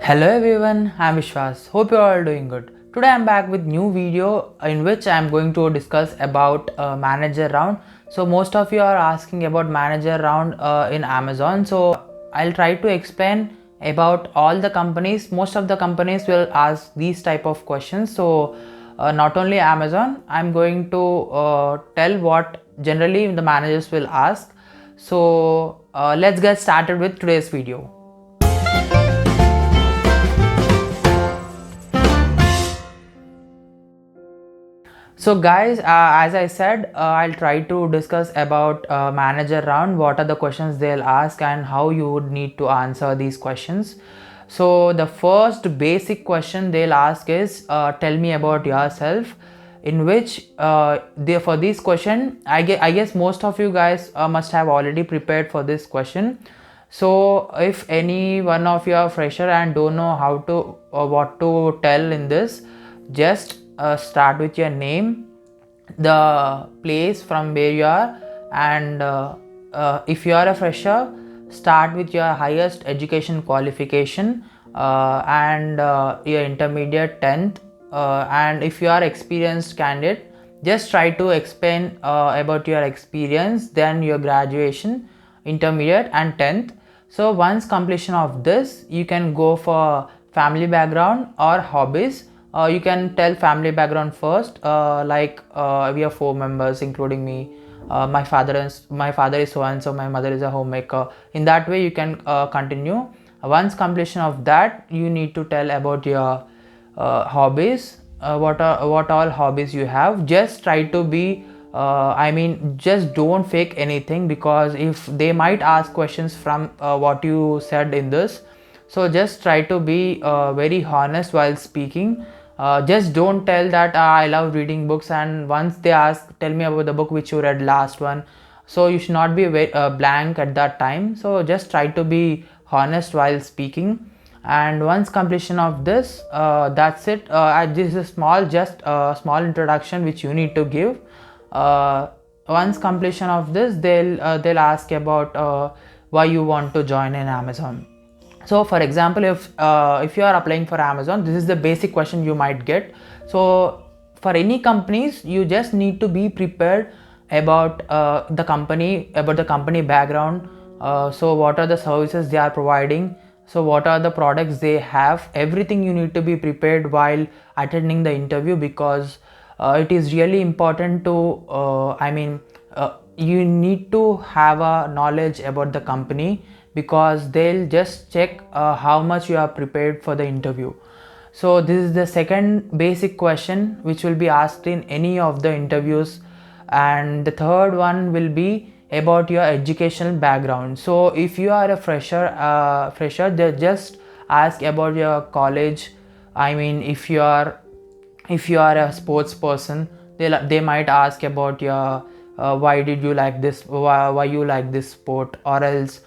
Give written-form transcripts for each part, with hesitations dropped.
Hello everyone, I'm Vishwas. Hope you are all doing good. Today I'm back with new video in which I'm going to discuss about manager round. So most of you are asking about manager round in Amazon. So I'll try to explain about all the companies. Most of the companies will ask these type of questions. So not only Amazon, I'm going to tell what generally the managers will ask. So let's get started with today's video. So guys, as I said, I'll try to discuss about manager round, what are the questions they'll ask and how you would need to answer these questions. So the first basic question they'll ask is tell me about yourself, in which for this question I guess most of you guys must have already prepared for this question. So if any one of you are fresher and don't know how to what to tell in this, just start with your name, the place from where you are, and if you are a fresher, start with your highest education qualification and your intermediate 10th, and if you are experienced candidate, just try to explain about your experience, then your graduation, intermediate and 10th. So once completion of this, you can go for family background or hobbies. You can tell family background first, we have 4 members including me. My father is so and so, my mother is a homemaker. In that way you can continue. Once completion of that, you need to tell about your hobbies, what all hobbies you have. Just try to be just don't fake anything, because if they might ask questions from what you said in this, so just try to be very honest while speaking. Just don't tell that I love reading books, and once they ask tell me about the book which you read last one, so you should not be very blank at that time. So just try to be honest while speaking. And once completion of this, that's it. This is a small introduction which you need to give. Once completion of this, they'll ask about why you want to join in Amazon. So for example, if you are applying for Amazon, this is the basic question you might get. So for any companies, you just need to be prepared about the company background. So what are the services they are providing, so what are the products they have, everything you need to be prepared while attending the interview, because it is really important to you need to have a knowledge about the company, because they'll just check how much you are prepared for the interview. So this is the second basic question which will be asked in any of the interviews. And the third one will be about your educational background. So if you are a fresher, they just ask about your college. I mean, if you are a sports person, they might ask about your why did you like this, why you like this sport, or else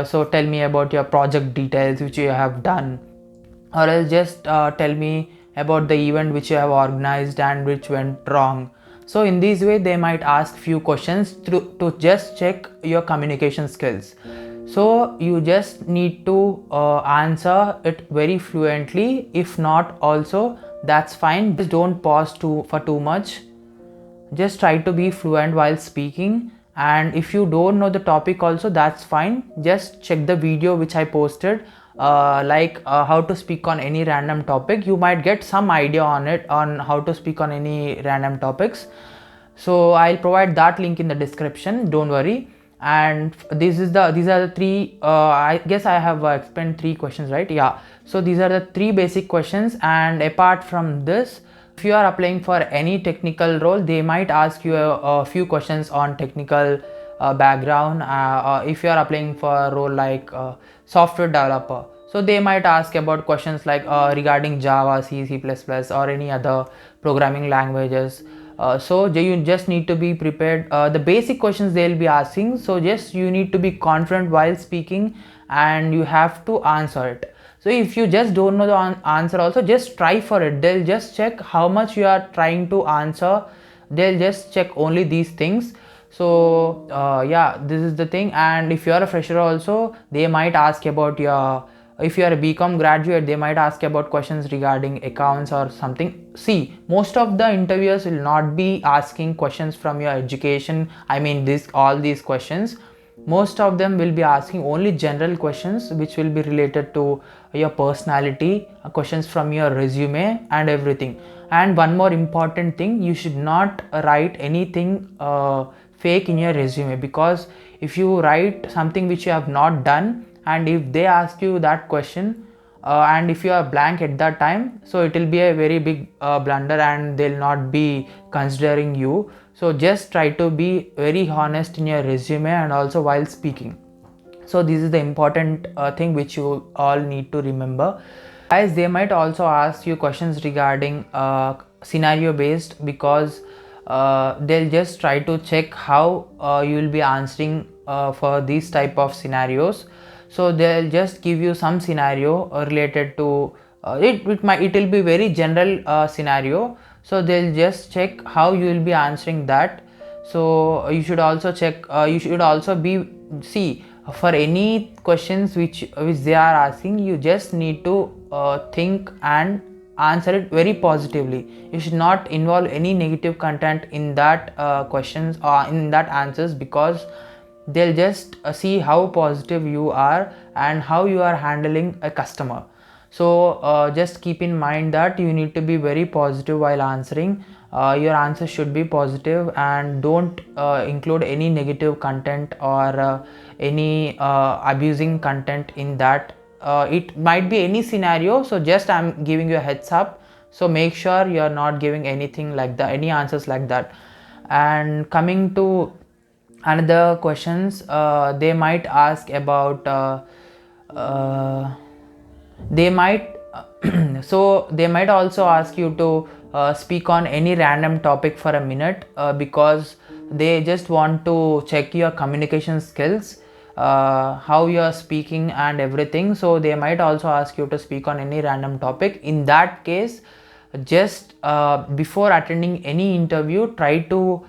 so tell me about your project details which you have done, or else just tell me about the event which you have organized and which went wrong. So in this way they might ask few questions to just check your communication skills. So you just need to answer it very fluently. If not also, that's fine, just don't pause for too much. Just try to be fluent while speaking. And if you don't know the topic also, that's fine, just check the video which I posted, how to speak on any random topic. You might get some idea on it, on how to speak on any random topics. So I'll provide that link in the description, don't worry. And these are the three, I guess I have explained 3 questions, right? Yeah, so these are the 3 basic questions. And apart from this, if you are applying for any technical role, they might ask you a few questions on technical background. If you are applying for a role like software developer, so they might ask about questions like regarding Java, C++, or any other programming languages. So you just need to be prepared. The basic questions they'll be asking, so just you need to be confident while speaking and you have to answer it. So if you just don't know the answer also, just try for it. They'll just check how much you are trying to answer. They'll just check only these things. So yeah, this is the thing. And if you are a fresher also, they might ask about your if you are a BCom graduate, they might ask about questions regarding accounts or something. See, most of the interviewers will not be asking questions from your education. I mean, this all these questions. Most of them will be asking only general questions which will be related to your personality, questions from your resume and everything. And one more important thing, you should not write anything fake in your resume, because if you write something which you have not done, and if they ask you that question, and if you are blank at that time, so it will be a very big blunder and they'll not be considering you. So just try to be very honest in your resume and also while speaking. So this is the important thing which you all need to remember. Guys, they might also ask you questions regarding scenario based, because they'll just try to check how you will be answering for these type of scenarios. So they'll just give you some scenario related to it will be very general scenario. So they'll just check how you will be answering that. So you should also check, you should also be, see, for any questions which they are asking, you just need to think and answer it very positively. You should not involve any negative content in that questions or in that answers, because they'll just see how positive you are and how you are handling a customer. So just keep in mind that you need to be very positive while answering. Your answer should be positive, and don't include any negative content or any abusing content in that. It might be any scenario, so just I'm giving you a heads up. So make sure you're not giving anything like that, any answers like that. And coming to another questions, they might ask about they might so they might also ask you to speak on any random topic for a minute, because they just want to check your communication skills, how you are speaking and everything. So they might also ask you to speak on any random topic. In that case, just before attending any interview, try to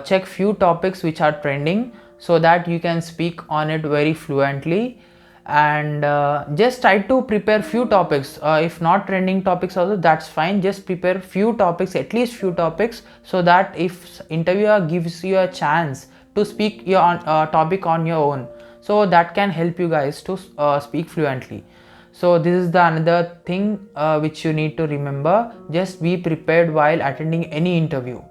check few topics which are trending, so that you can speak on it very fluently. And just try to prepare few topics, if not trending topics also, that's fine. Just prepare few topics, at least few topics, so that if interviewer gives you a chance to speak your topic on your own, so that can help you guys to speak fluently. So this is the another thing which you need to remember. Just be prepared while attending any interview.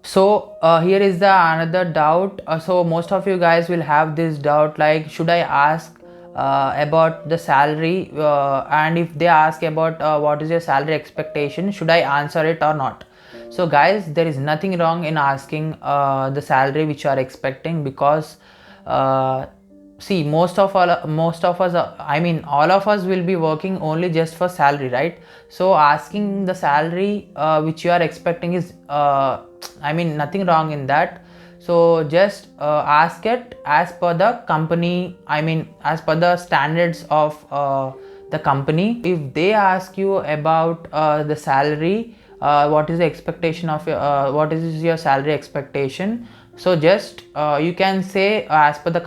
So here is the another doubt. So most of you guys will have this doubt, like, should I ask about the salary, and if they ask about what is your salary expectation, should I answer it or not? So guys, there is nothing wrong in asking the salary which you are expecting, because see, most of us I mean, all of us will be working only just for salary, right? So asking the salary which you are expecting is I mean, nothing wrong in that. So just ask it as per the company, I mean, as per the standards of the company. If they ask you about the salary, what is the expectation of your what is your salary expectation, so just you can say as per the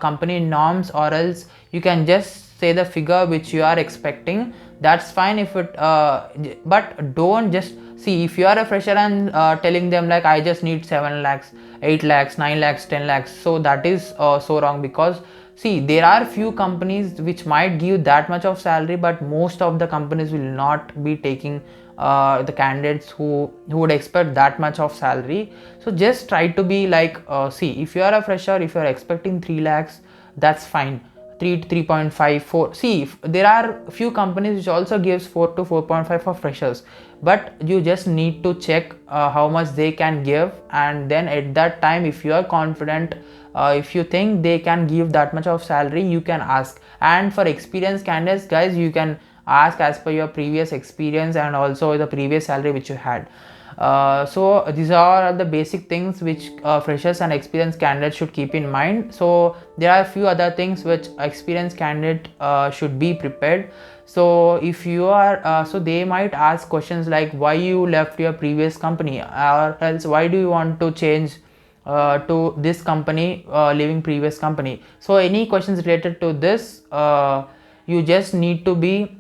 company norms, or else you can just say the figure which you are expecting. That's fine. If it but don't just see, if you are a fresher and telling them like, I just need 7 lakhs, 8 lakhs, 9 lakhs, 10 lakhs, so that is so wrong. Because see, there are few companies which might give that much of salary, but most of the companies will not be taking the candidates who would expect that much of salary. So just try to be like, see, if you are a fresher, if you are expecting 3 lakhs, that's fine. 3 to 3.5, 4. See, there are few companies which also gives 4 to 4.5 for freshers, but you just need to check how much they can give, and then at that time, if you are confident, if you think they can give that much of salary, you can ask. And for experienced candidates, guys, you can ask as per your previous experience and also the previous salary which you had. So these are the basic things which freshers and experienced candidates should keep in mind. So there are a few other things which experienced candidate should be prepared. So if you are so they might ask questions like, why you left your previous company, or else why do you want to change to this company, leaving previous company. So any questions related to this, you just need to be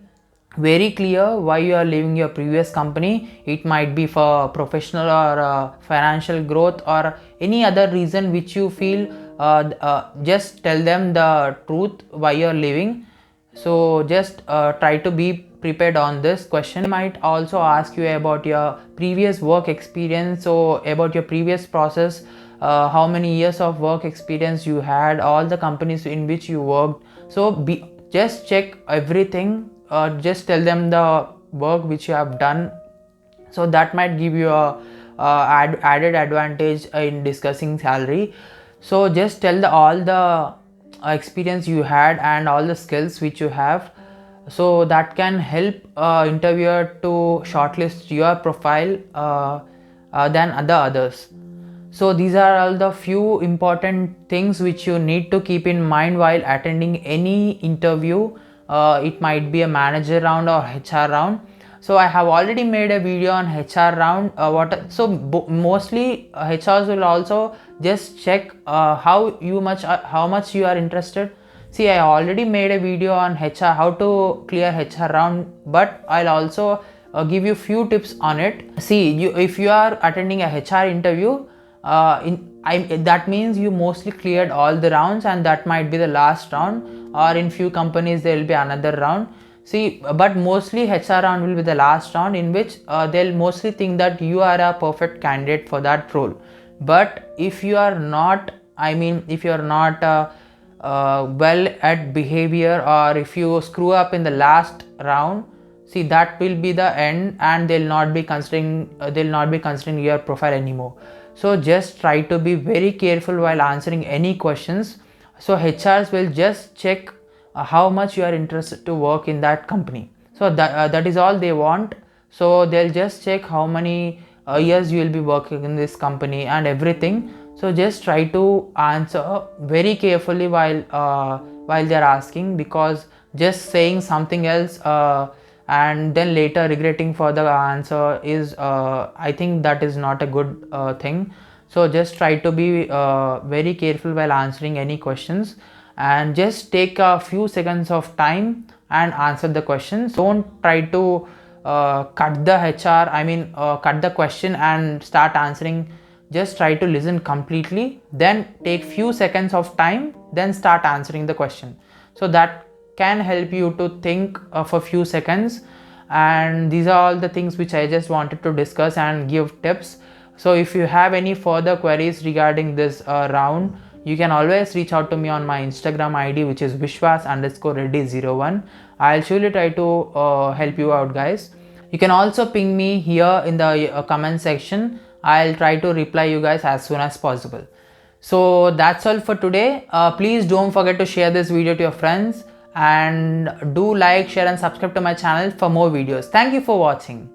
very clear why you are leaving your previous company. It might be for professional or financial growth or any other reason which you feel. Just tell them the truth why you are leaving. So just try to be prepared on this question. They might also ask you about your previous work experience, so about your previous process, how many years of work experience you had, all the companies in which you worked. So just check everything. Just tell them the work which you have done, so that might give you a added advantage in discussing salary. So just tell all the experience you had and all the skills which you have, so that can help interviewer to shortlist your profile than the others. So these are all the few important things which you need to keep in mind while attending any interview. It might be a manager round or HR round. So I have already made a video on HR round. Mostly HRs will also just check how much you are interested. See, I already made a video on HR, how to clear HR round, but I'll also give you few tips on it. See, if you are attending a HR interview, that means you mostly cleared all the rounds, and that might be the last round, or in few companies there will be another round. See, but mostly HR round will be the last round, in which they'll mostly think that you are a perfect candidate for that role. But if you are not, if you are not well at behavior, or if you screw up in the last round, see, that will be the end, and they'll not be considering your profile anymore. So just try to be very careful while answering any questions. So HRs will just check how much you are interested to work in that company. So that is all they want. So they'll just check how many years you will be working in this company and everything. So just try to answer very carefully while they're asking, because just saying something else and then later regretting for the answer is I think that is not a good thing. So just try to be very careful while answering any questions, and just take a few seconds of time and answer the questions. Don't try to cut the question and start answering. Just try to listen completely, then take few seconds of time, then start answering the question. So that can help you to think for few seconds. And these are all the things which I just wanted to discuss and give tips. So if you have any further queries regarding this round, you can always reach out to me on my Instagram ID, which is vishwas_reddy01. I'll surely try to help you out, guys. You can also ping me here in the comment section. I'll try to reply you guys as soon as possible. So that's all for today. Please don't forget to share this video to your friends, and do like, share and subscribe to my channel for more videos. Thank you for watching.